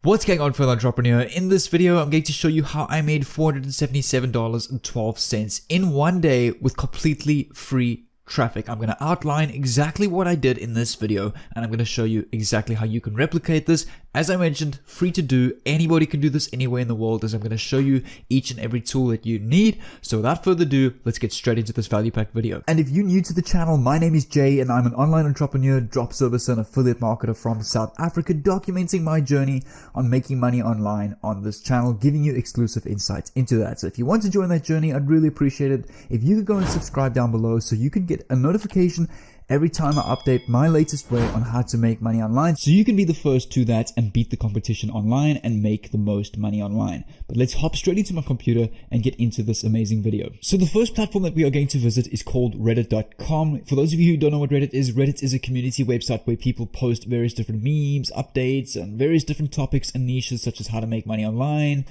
What's going on, fellow entrepreneur? In this video, I'm going to show you how I made $477.12 in one day with completely free traffic. I'm going to outline exactly what I did in this video, and I'm going to show you exactly how you can replicate this. As I mentioned, free to do. Anybody can do this anywhere in the world, as I'm going to show you each and every tool that you need. So without further ado, let's get straight into this value-packed video. And if you're new to the channel, my name is Jay, and I'm an online entrepreneur, drop servicer, and affiliate marketer from South Africa, documenting my journey on making money online on this channel, giving you exclusive insights into that. So if you want to join that journey, I'd really appreciate it if you could go and subscribe down below so you can get a notification every time I update my latest way on how to make money online, so you can be the first to that and beat the competition online and make the most money online. But let's hop straight into my computer and get into this amazing video. So the first platform that we are going to visit is called reddit.com. For those of you who don't know what Reddit is a community website where people post various different memes, updates, and various different topics and niches such as how to make money online.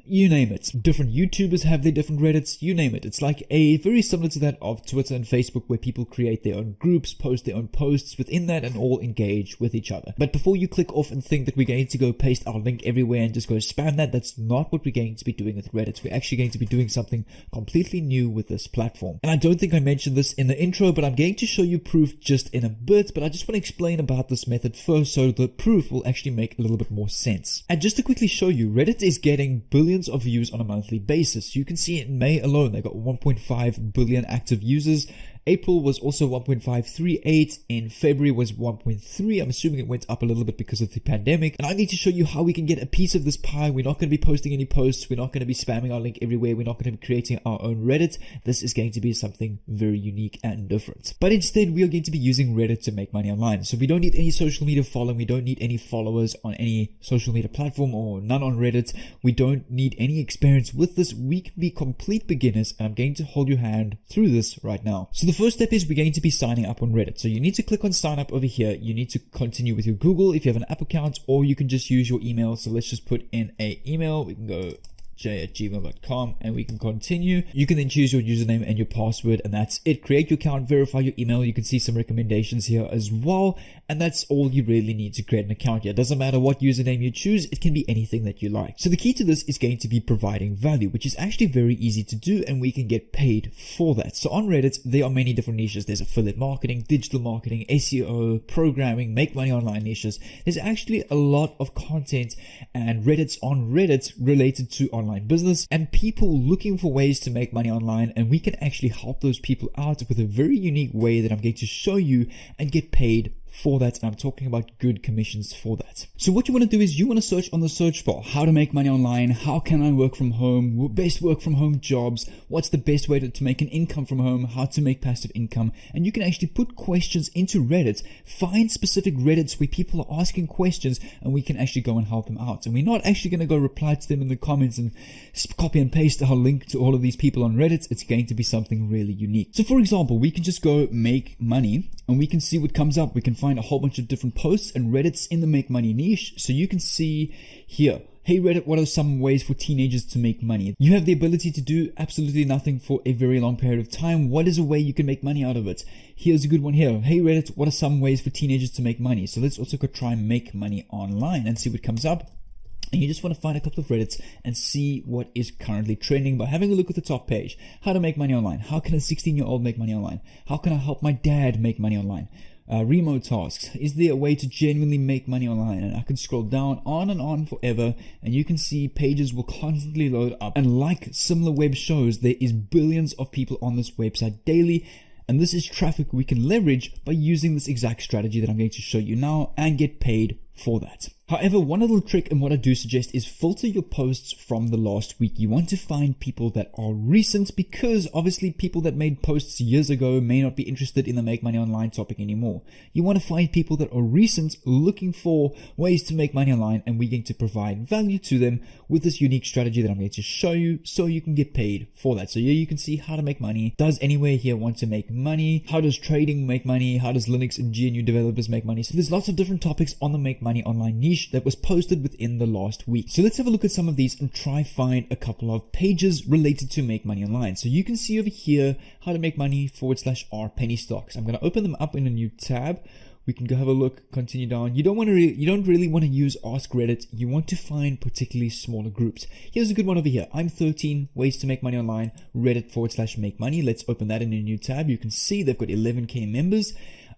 You name it. Different YouTubers have their different Reddits, you name it. It's like a very similar to that of Twitter and Facebook, where people create their own groups, post their own posts within that, and all engage with each other. But before you click off and think that we're going to go paste our link everywhere and just go spam that, that's not what we're going to be doing with Reddit. We're actually going to be doing something completely new with this platform. And I don't think I mentioned this in the intro, but I'm going to show you proof just in a bit, but I just want to explain about this method first so the proof will actually make a little bit more sense. And just to quickly show you, Reddit is getting billions of views on a monthly basis. You can see in May alone, they got 1.5 billion active users. April was also 1.538. In February was 1.3. I'm assuming it went up a little bit because of the pandemic. And I need to show you how we can get a piece of this pie. We're not going to be posting any posts. We're not going to be spamming our link everywhere. We're not going to be creating our own Reddit. This is going to be something very unique and different. But instead, we are going to be using Reddit to make money online. So we don't need any social media following. We don't need any followers on any social media platform or none on Reddit. We don't need any experience with this. We can be complete beginners, and I'm going to hold your hand through this right now. So the first step is we're going to be signing up on Reddit. So you need to click on sign up over here. You need to continue with your Google if you have an Apple account, or you can just use your email. So let's just put in a email. We can go j@gmail.com and we can continue. You can then choose your username and your password, and that's it. Create your account, verify your email. You can see some recommendations here as well, and that's all you really need to create an account here. It doesn't matter what username you choose, it can be anything that you like. So the key to this is going to be providing value, which is actually very easy to do, and we can get paid for that. So on Reddit, there are many different niches. There's affiliate marketing, digital marketing, SEO, programming, make money online niches. There's actually a lot of content and Reddits on Reddit related to online business and people looking for ways to make money online, and we can actually help those people out with a very unique way that I'm going to show you and get paid for that. And I'm talking about good commissions for that. So what you want to do is you want to search on the search bar, how to make money online, how can I work from home, best work from home jobs, what's the best way to make an income from home, how to make passive income. And you can actually put questions into Reddit, find specific Reddits where people are asking questions, and we can actually go and help them out. And we're not actually going to go reply to them in the comments and copy and paste our link to all of these people on Reddit. It's going to be something really unique. So for example, we can just go make money and we can see what comes up. We can find a whole bunch of different posts and Reddits in the make money niche. So you can see here, hey Reddit, what are some ways for teenagers to make money? You have the ability to do absolutely nothing for a very long period of time. What is a way you can make money out of it? Here's a good one here. Hey Reddit, what are some ways for teenagers to make money? So let's also go try and make money online and see what comes up. And you just want to find a couple of Reddits and see what is currently trending by having a look at the top page. How to make money online. How can a 16-year-old make money online? How can I help my dad make money online? Remote tasks. Is there a way to genuinely make money online? And I can scroll down on and on forever, and you can see pages will constantly load up. And like similar web shows, there is billions of people on this website daily. And this is traffic we can leverage by using this exact strategy that I'm going to show you now and get paid for that. However, one little trick and what I do suggest is filter your posts from the last week. You want to find people that are recent, because obviously people that made posts years ago may not be interested in the make money online topic anymore. You want to find people that are recent, looking for ways to make money online, and we're going to provide value to them with this unique strategy that I'm going to show you so you can get paid for that. So here you can see how to make money. Does anywhere here want to make money? How does trading make money? How does Linux and GNU developers make money? So there's lots of different topics on the make money online niche that was posted within the last week. So let's have a look at some of these and try find a couple of pages related to make money online. So you can see over here how to make money /r penny stocks. I'm going to open them up in a new tab. We can go have a look, continue down. You don't really want to use Ask Reddit. You want to find particularly smaller groups. Here's a good one over here. I'm 13 ways to make money online, Reddit/make money. Let's open that in a new tab. You can see they've got 11k members.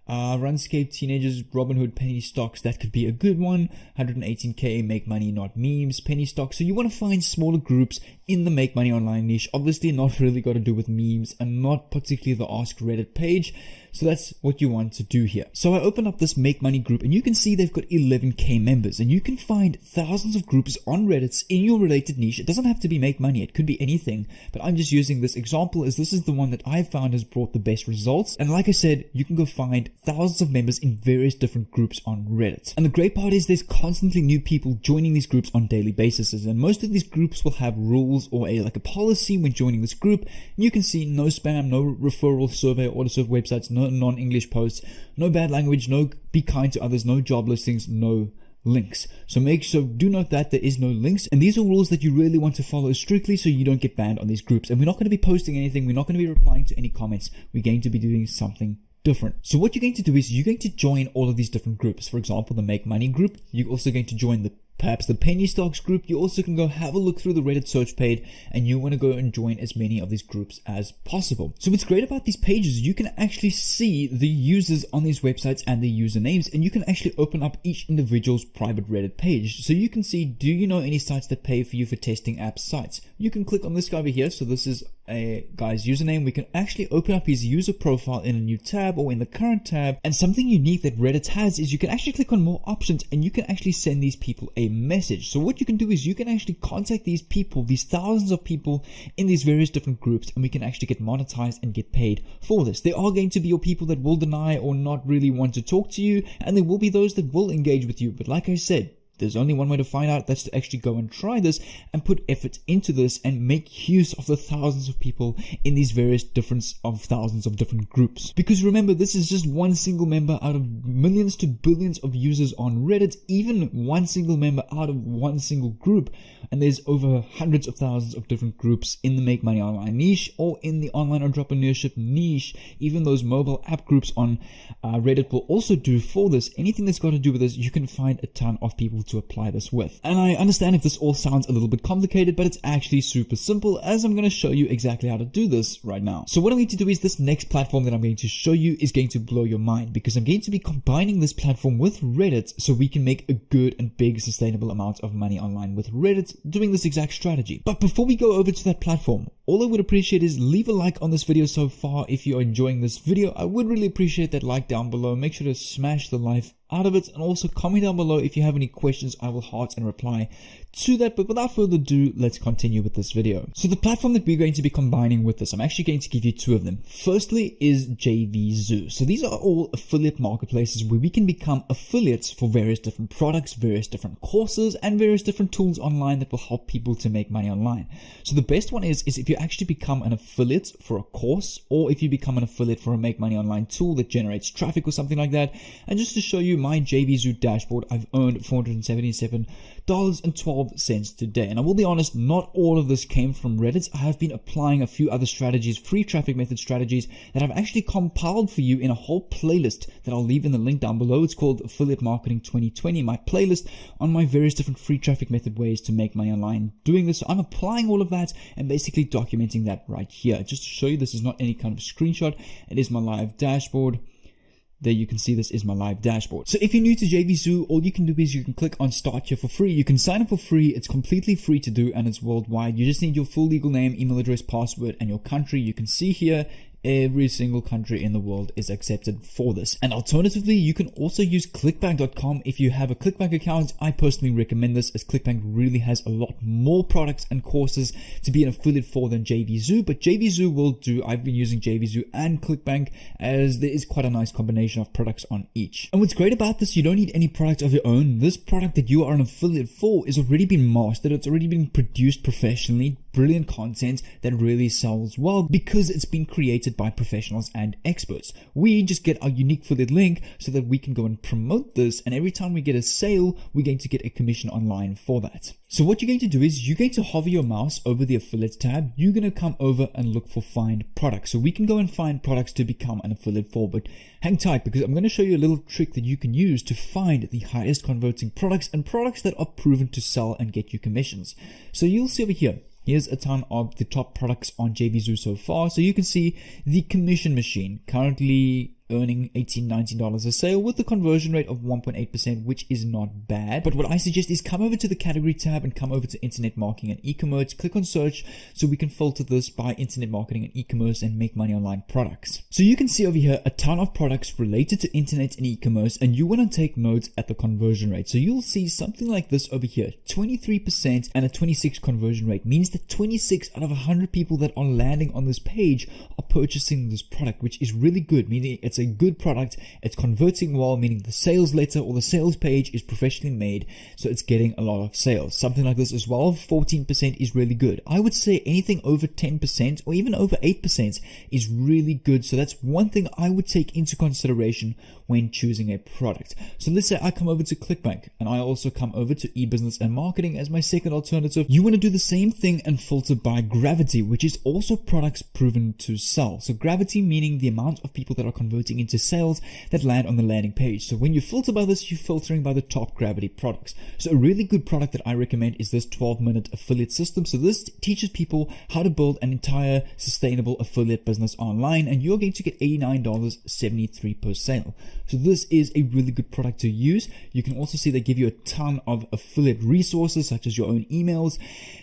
Runscape, teenagers, Robinhood, penny stocks, that could be a good one. 118k, make money, not memes, penny stocks. So you want to find smaller groups in the make money online niche. Obviously not really got to do with memes and not particularly the Ask Reddit page. So that's what you want to do here. So I open up this make money group and you can see they've got 11k members, and you can find thousands of groups on Reddit in your related niche. It doesn't have to be make money. It could be anything, but I'm just using this example as this is the one that I've found has brought the best results. And like I said, you can go find thousands of members in various different groups on Reddit. And the great part is there's constantly new people joining these groups on daily basis, and most of these groups will have rules or a policy when joining this group. And you can see no spam, no referral survey, autoserve websites, no non-English posts, no bad language, no be kind to others, no job listings, no links. So do note that there is no links, and these are rules that you really want to follow strictly so you don't get banned on these groups. And we're not going to be posting anything, we're not going to be replying to any comments, we're going to be doing something different. So what you're going to do is you're going to join all of these different groups. For example, the make money group. You're also going to join perhaps the penny stocks group. You also can go have a look through the Reddit search page, and you want to go and join as many of these groups as possible. So what's great about these pages, you can actually see the users on these websites and their usernames, and you can actually open up each individual's private Reddit page. So you can see, do you know any sites that pay for you for testing app sites? You can click on this guy over here. So this is a guy's username. We can actually open up his user profile in a new tab or in the current tab. And something unique that Reddit has is you can actually click on more options and you can actually send these people a message. So what you can do is you can actually contact these people, these thousands of people in these various different groups, and we can actually get monetized and get paid for this. There are going to be your people that will deny or not really want to talk to you, and there will be those that will engage with you. But like I said, there's only one way to find out. That's to actually go and try this and put effort into this and make use of the thousands of people in these various thousands of different groups. Because remember, this is just one single member out of millions to billions of users on Reddit, even one single member out of one single group. And there's over hundreds of thousands of different groups in the make money online niche or in the online entrepreneurship niche. Even those mobile app groups on Reddit will also do for this. Anything that's got to do with this, you can find a ton of people to apply this with. And I understand if this all sounds a little bit complicated, but it's actually super simple, as I'm going to show you exactly how to do this right now. So what I'm going to do is this next platform that I'm going to show you is going to blow your mind, because I'm going to be combining this platform with Reddit so we can make a good and big sustainable amount of money online with Reddit doing this exact strategy. But before we go over to that platform, all I would appreciate is leave a like on this video so far. If you're enjoying this video, I would really appreciate that like down below. Make sure to smash the like out of it, and also comment down below if you have any questions. I will heart and reply to that. But without further ado, let's continue with this video. So the platform that we're going to be combining with this, I'm actually going to give you two of them. Firstly is Jvzoo. So these are all affiliate marketplaces where we can become affiliates for various different products, various different courses, and various different tools online that will help people to make money online. So the best one is if you actually become an affiliate for a course, or if you become an affiliate for a make money online tool that generates traffic or something like that. And just to show you my Jvzoo dashboard, I've earned $477.12 today. And I will be honest, not all of this came from Reddit. I have been applying a few other strategies, free traffic method strategies, that I've actually compiled for you in a whole playlist that I'll leave in the link down below. It's called Affiliate Marketing 2020, my playlist on my various different free traffic method ways to make money online doing this. So I'm applying all of that and basically documenting that right here. Just to show you, this is not any kind of screenshot. It is my live dashboard. There you can see this is my live dashboard. So if you're new to Jvzoo, all you can do is you can click on start here for free. You can sign up for free. It's completely free to do and it's worldwide. You just need your full legal name, email address, password, and your country. You can see here every single country in the world is accepted for this. And alternatively, you can also use clickbank.com if you have a Clickbank account. I personally recommend this, as Clickbank really has a lot more products and courses to be an affiliate for than Jvzoo. But Jvzoo will do. I've been using Jvzoo and Clickbank, as there is quite a nice combination of products on each. And what's great about this, you don't need any product of your own. This product that you are an affiliate for is already been mastered. It's already been produced professionally, brilliant content that really sells well because it's been created by professionals and experts. We just get our unique affiliate link so that we can go and promote this, and every time we get a sale, we're going to get a commission online for that. So what you're going to do is you're going to hover your mouse over the affiliate tab. You're going to come over and look for find products. So we can go and find products to become an affiliate for, but hang tight because I'm going to show you a little trick that you can use to find the highest converting products and products that are proven to sell and get you commissions. So you'll see over here, here's a ton of the top products on Jvzoo so far. So you can see the commission machine currently earning $18, $19 a sale with a conversion rate of 1.8%, which is not bad. But what I suggest is come over to the category tab and come over to internet marketing and e-commerce, click on search so we can filter this by internet marketing and e-commerce and make money online products. So you can see over here a ton of products related to internet and e-commerce, and you want to take notes at the conversion rate. So you'll see something like this over here, 23% and a 26 conversion rate means that 26 out of 100 people that are landing on this page are purchasing this product, which is really good, meaning it's a good product, it's converting well, meaning the sales letter or the sales page is professionally made, so it's getting a lot of sales. Something like this as well, 14% is really good. I would say anything over 10% or even over 8% is really good. So that's one thing I would take into consideration when choosing a product. So let's say I come over to ClickBank and I also come over to e-business and marketing as my second alternative. You want to do the same thing and filter by gravity, which is also products proven to sell. So gravity meaning the amount of people that are converting into sales that land on the landing page. So when you filter by this, you're filtering by the top gravity products. So a really good product that I recommend is this 12-minute affiliate system. So this teaches people how to build an entire sustainable affiliate business online, and you're going to get $89.73 per sale. So this is a really good product to use. You can also see they give you a ton of affiliate resources such as your own emails,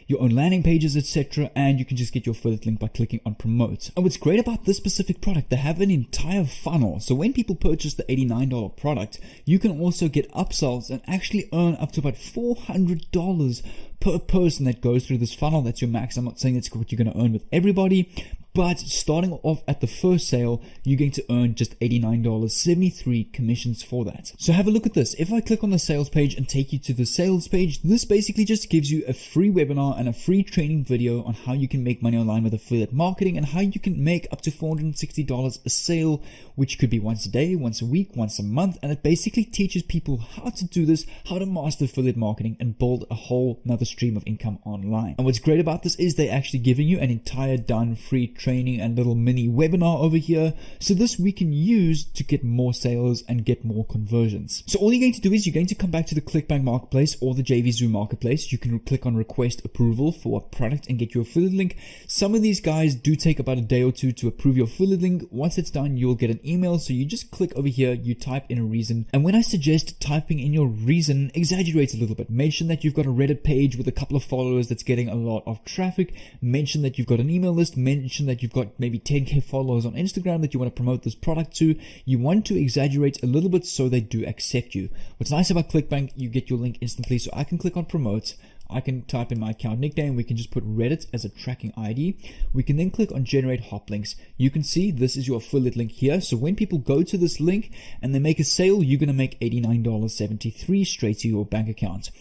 your own landing pages, etc. And you can just get your affiliate link by clicking on promote. And what's great about this specific product, they have an entire funnel. So when people purchase the $89 product, you can also get upsells and actually earn up to about $400 per person that goes through this funnel. That's your max. I'm not saying that's what you're going to earn with everybody, but starting off at the first sale, you're going to earn just $89.73 commissions for that. So have a look at this. If I click on the sales page and take you to the sales page, this basically just gives you a free webinar and a free training video on how you can make money online with affiliate marketing and how you can make up to $460 a sale, which could be once a day, once a week, once a month. And it basically teaches people how to do this, how to master affiliate marketing and build a whole nother stream of income online. And what's great about this is they're actually giving you an entire done free training and little mini webinar over here. So this we can use to get more sales and get more conversions. So all you're going to do is you're going to come back to the ClickBank marketplace or the Jvzoo marketplace. You can click on request approval for a product and get your affiliate link. Some of these guys do take about a day or two to approve your affiliate link. Once it's done, you'll get an email. So you just click over here, you type in a reason. And when I suggest typing in your reason, exaggerate a little bit. Mention that you've got a Reddit page with a couple of followers that's getting a lot of traffic. Mention that you've got an email list. Mention that you've got maybe 10k followers on Instagram that you want to promote this product to. You want to exaggerate a little bit so they do accept you. What's nice about ClickBank, you get your link instantly. So I can click on promote. I can type in my account nickname. We can just put Reddit as a tracking ID. We can then click on generate hop links. You can see this is your affiliate link here. So when people go to this link and they make a sale, you're going to make $89.73 straight to your bank account.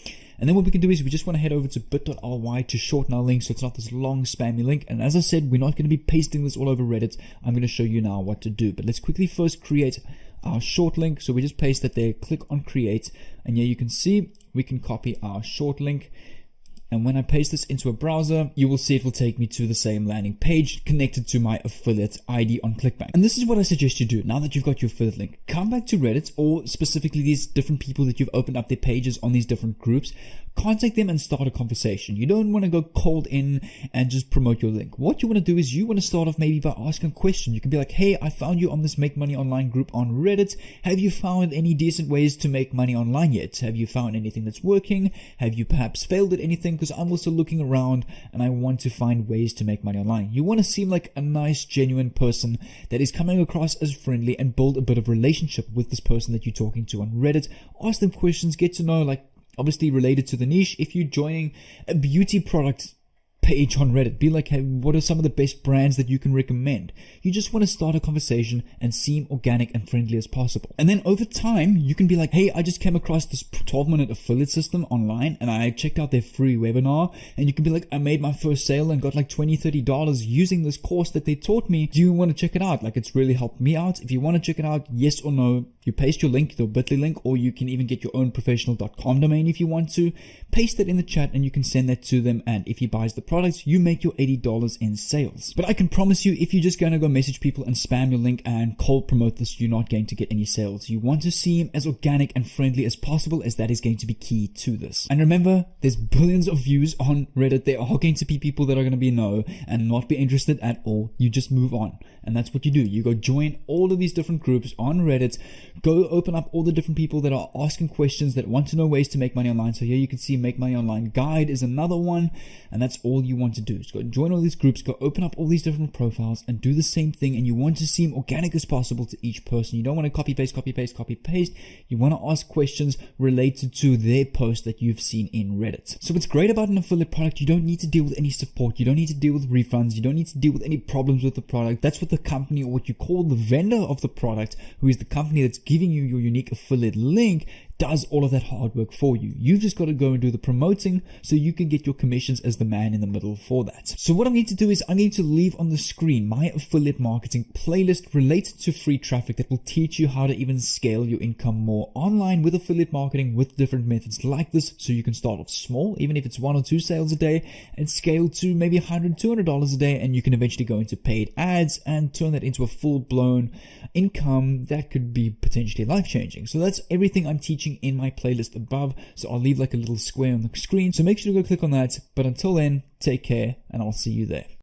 And then what we can do is we just want to head over to bit.ly to shorten our link so it's not this long spammy link. And as I said, we're not going to be pasting this all over Reddit. I'm going to show you now what to do. But let's quickly first create our short link. So we just paste that there, click on create. And here you can see we can copy our short link. And when I paste this into a browser, you will see it will take me to the same landing page connected to my affiliate ID on ClickBank. And this is what I suggest you do. Now that you've got your affiliate link, come back to Reddit or specifically these different people that you've opened up their pages on these different groups. Contact them and start a conversation. You don't want to go cold in and just promote your link. What you want to do is you want to start off maybe by asking a question. You can be like, hey, I found you on this Make Money Online group on Reddit. Have you found any decent ways to make money online yet? Have you found anything that's working? Have you perhaps failed at anything? Because I'm also looking around and I want to find ways to make money online. You want to seem like a nice, genuine person that is coming across as friendly and build a bit of relationship with this person that you're talking to on Reddit. Ask them questions, get to know, like, obviously related to the niche. If you're joining a beauty product page on Reddit. Be like, hey, what are some of the best brands that you can recommend? You just want to start a conversation and seem organic and friendly as possible. And then over time, you can be like, hey, I just came across this 12-minute affiliate system online and I checked out their free webinar. And you can be like, I made my first sale and got like $20-30 using this course that they taught me. Do you want to check it out? Like, it's really helped me out. If you want to check it out, yes or no, you paste your link, your bit.ly link, or you can even get your own professional.com domain if you want to. Paste it in the chat and you can send that to them. And if he buys the products, you make your $80 in sales. But I can promise you, if you're just going to go message people and spam your link and cold promote this, you're not going to get any sales. You want to seem as organic and friendly as possible, as that is going to be key to this. And remember, there's billions of views on Reddit. There are going to be people that are going to be no and not be interested at all. You just move on. And that's what you do. You go join all of these different groups on Reddit. Go open up all the different people that are asking questions, that want to know ways to make money online. So here you can see Make Money Online Guide is another one. And that's all you want to do. Just go join all these groups, go open up all these different profiles and do the same thing. And you want to seem organic as possible to each person. You don't want to copy paste, copy paste, copy paste. You want to ask questions related to their post that you've seen in Reddit. So what's great about an affiliate product, you don't need to deal with any support. You don't need to deal with refunds. You don't need to deal with any problems with the product. That's what the company, or what you call the vendor of the product, who is the company that's giving you your unique affiliate link, does all of that hard work for you. You've just got to go and do the promoting so you can get your commissions as the man in the middle for that. So what I'm going to do is I'm going to leave on the screen my affiliate marketing playlist related to free traffic that will teach you how to even scale your income more online with affiliate marketing with different methods like this, so you can start off small, even if it's 1 or 2 sales a day, and scale to maybe $100, $200 a day, and you can eventually go into paid ads and turn that into a full-blown income that could be potentially life-changing. So that's everything I'm teaching in my playlist above. So I'll leave like a little square on the screen. So make sure to go click on that. But until then, take care and I'll see you there.